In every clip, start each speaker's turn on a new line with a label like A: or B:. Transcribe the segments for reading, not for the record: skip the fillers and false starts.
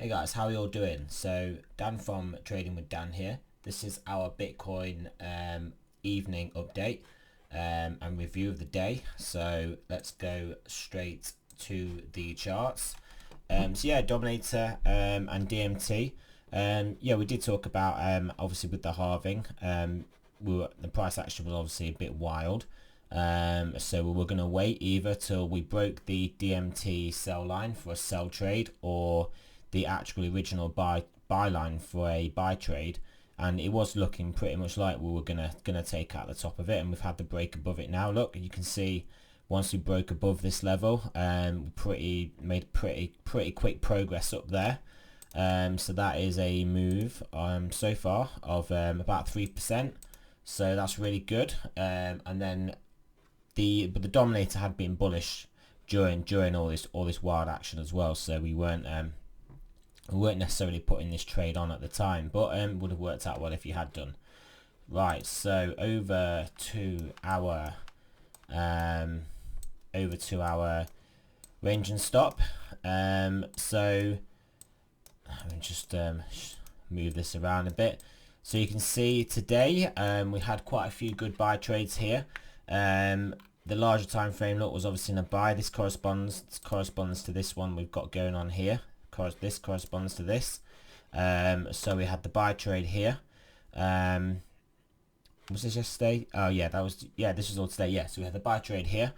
A: Hey guys, how are you all doing? So Dan from Trading with Dan here. This is our Bitcoin evening update and review of the day. So let's go straight to the charts. So yeah, Dominator and DMT. Yeah, we did talk about obviously with the halving. The price action was obviously a bit wild. So we were going to wait either till we broke the DMT sell line for a sell trade, or the actual original buy line for a buy trade, and it was looking pretty much like we were gonna take out the top of it, and we've had the break above it now. Look, you can see once we broke above this level, made pretty quick progress up there. So that is a move so far of about 3%, so that's really good. And then the Dominator had been bullish during all this wild action as well, so we weren't necessarily putting this trade on at the time, but would have worked out well if you had done. Right, so over to our range and stop. So let me just move this around a bit. So you can see today we had quite a few good buy trades here. The larger time frame look was obviously in a buy. This corresponds to this one we've got going on here. This corresponds to this. So we had the buy trade here. Was this yesterday? Oh yeah, this was all today. Yeah, so we had the buy trade here,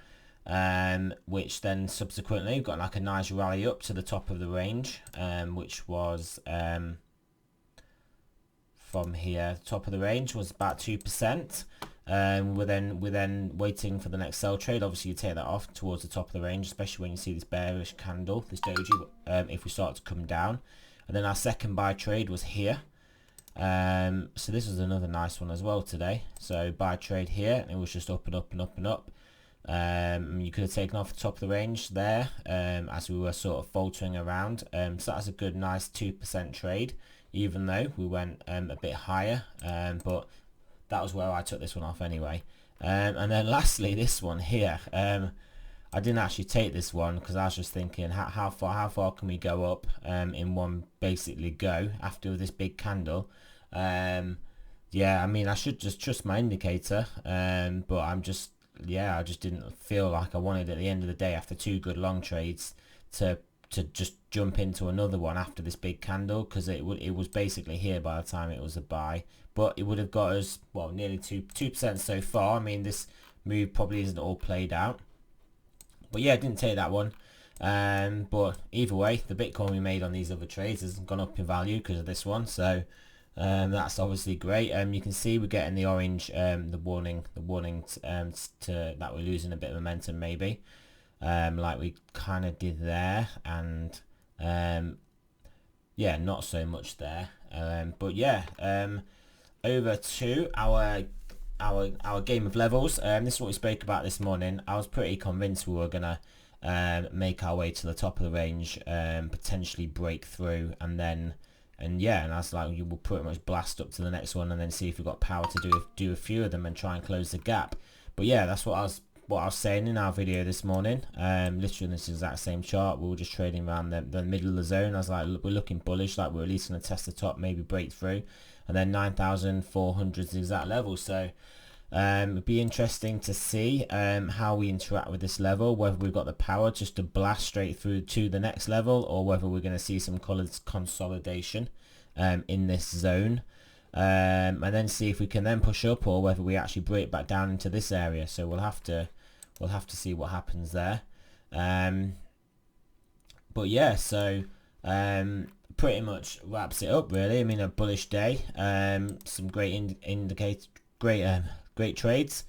A: which then subsequently got like a nice rally up to the top of the range, which was from here. Top of the range was about 2%. We're then waiting for the next sell trade. Obviously you take that off towards the top of the range, especially when you see this bearish candle, this doji, if we start to come down. And then our second buy trade was here. So this was another nice one as well today. So buy trade here, and it was just up and up and up and up. You could have taken off the top of the range there, as we were sort of faltering around. So that's a good nice 2% trade, even though we went a bit higher, but that was where I took this one off anyway. And then lastly, this one here. I didn't actually take this one because I was just thinking, how far can we go up in one basically go after this big candle? Yeah, I mean, I should just trust my indicator, but I just didn't feel like I wanted at the end of the day, after two good long trades, to just jump into another one after this big candle, because it was basically here by the time it was a buy. But it would have got us, well, nearly 2% so far. I mean, this move probably isn't all played out. But yeah, I didn't take that one. But either way, the Bitcoin we made on these other trades has gone up in value because of this one. So that's obviously great. You can see we're getting the orange, the warning to that we're losing a bit of momentum maybe, like we kind of did there, and yeah, not so much there. But yeah. Over to our game of levels. This is what we spoke about this morning. I was pretty convinced we were gonna make our way to the top of the range, potentially break through, and I was like, you will pretty much blast up to the next one and then see if we've got power to do a few of them and try and close the gap. But yeah, that's what I was saying in our video this morning. Literally in this exact same chart, we were just trading around the middle of the zone. I was like, look, we're looking bullish, like we're at least going to test the top, maybe break through, and then 9,400 is the exact level. So it'd be interesting to see how we interact with this level, whether we've got the power just to blast straight through to the next level, or whether we're going to see some consolidation in this zone, and then see if we can then push up, or whether we actually break back down into this area. So we'll have to see what happens there. But yeah, so pretty much wraps it up really. I mean, a bullish day. Some great great trades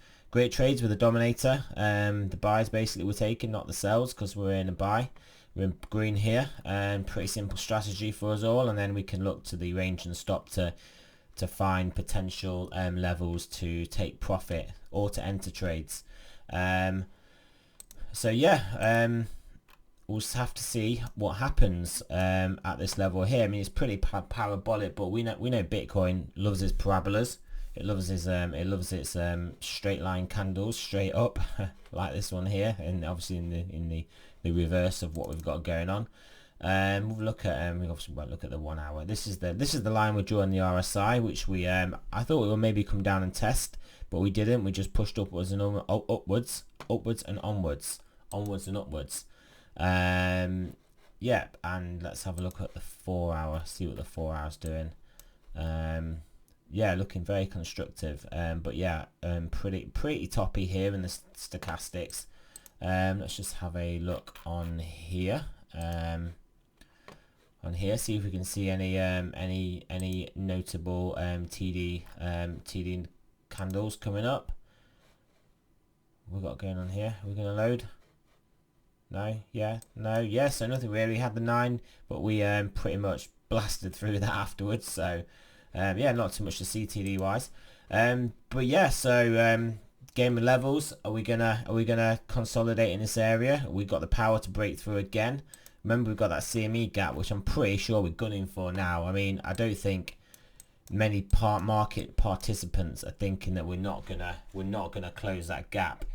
A: with the Dominator. The buys basically were taken, not the sells, because we're in a buy. We're in green here, and pretty simple strategy for us all. And then we can look to the range and stop to find potential levels to take profit or to enter trades. So yeah, we'll just have to see what happens at this level here. I mean, it's pretty parabolic, but we know Bitcoin loves its parabolas. It loves its straight line candles straight up, like this one here, and obviously in the reverse of what we've got going on. We'll look at we obviously won't look at the 1 hour. This is the line we're drawing the RSI, which we I thought we would maybe come down and test, but we didn't. We just pushed upwards and upwards and onwards and upwards. Yeah, and let's have a look at the 4 hour, see what the 4 hour's doing. Yeah, looking very constructive, but yeah, pretty toppy here in the stochastics. Let's just have a look on here. See if we can see any notable TD candles coming up. What we got going on here? We're gonna load. No, yeah, no, yeah. So nothing really. We had the 9, but we pretty much blasted through that afterwards. So yeah, not too much to see TD wise. But yeah, so gaming levels. Are we gonna consolidate in this area? We got the power to break through again. Remember, we've got that CME gap, which I'm pretty sure we're gunning for now. I mean, I don't think many market participants are thinking that we're not gonna close that gap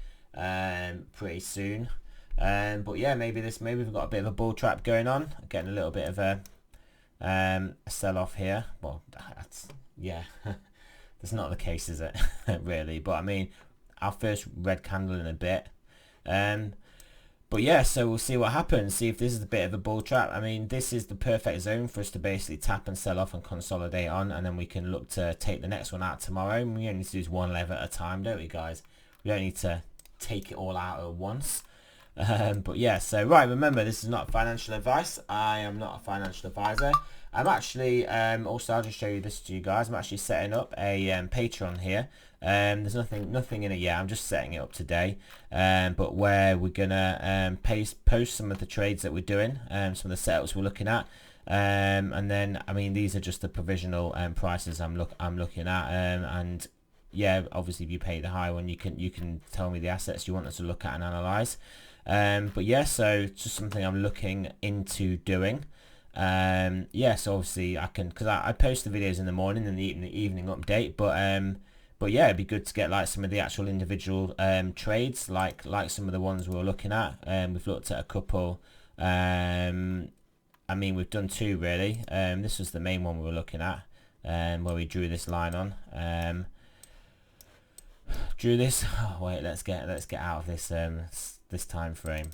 A: pretty soon. But yeah, maybe we've got a bit of a bull trap going on, getting a little bit of a sell off here. Well, yeah, that's not the case, is it? Really? But I mean, our first red candle in a bit. But yeah, so we'll see what happens, see if this is a bit of a bull trap. I mean, this is the perfect zone for us to basically tap and sell off and consolidate on, and then we can look to take the next one out tomorrow. And we only need to do one lever at a time, don't we, guys? We don't need to take it all out at once. But yeah, so right, remember, this is not financial advice. I am not a financial advisor. I'm actually also, I'll just show you this to you guys. I'm actually setting up a Patreon here. There's nothing in it yet. I'm just setting it up today. But where we're gonna post some of the trades that we're doing, some of the setups we're looking at, and then I mean, these are just the provisional prices I'm looking at, and yeah, obviously if you pay the high one, you can tell me the assets you want us to look at and analyze. But yeah, so it's just something I'm looking into doing. Yeah, so obviously I can, because I post the videos in the morning and the evening update, but yeah, it'd be good to get like some of the actual individual trades, like some of the ones we were looking at. We've looked at a couple. I mean, we've done 2 really. This was the main one we were looking at, where we drew this line on. Drew this. Oh, wait, let's get out of this this time frame.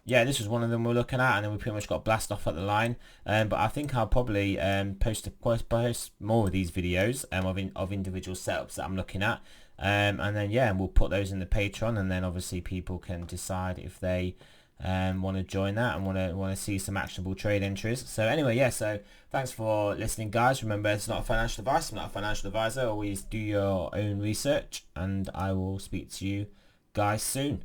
A: Yeah, this was one of them we're looking at, and then we pretty much got blast off at the line. But I think I'll probably post more of these videos of individual setups that I'm looking at, and then yeah, we'll put those in the Patreon, and then obviously people can decide if they want to join that and want to see some actionable trade entries. So anyway, yeah, so thanks for listening, guys. Remember, it's not a financial advice. I'm not a financial advisor. Always do your own research, and I will speak to you guys soon.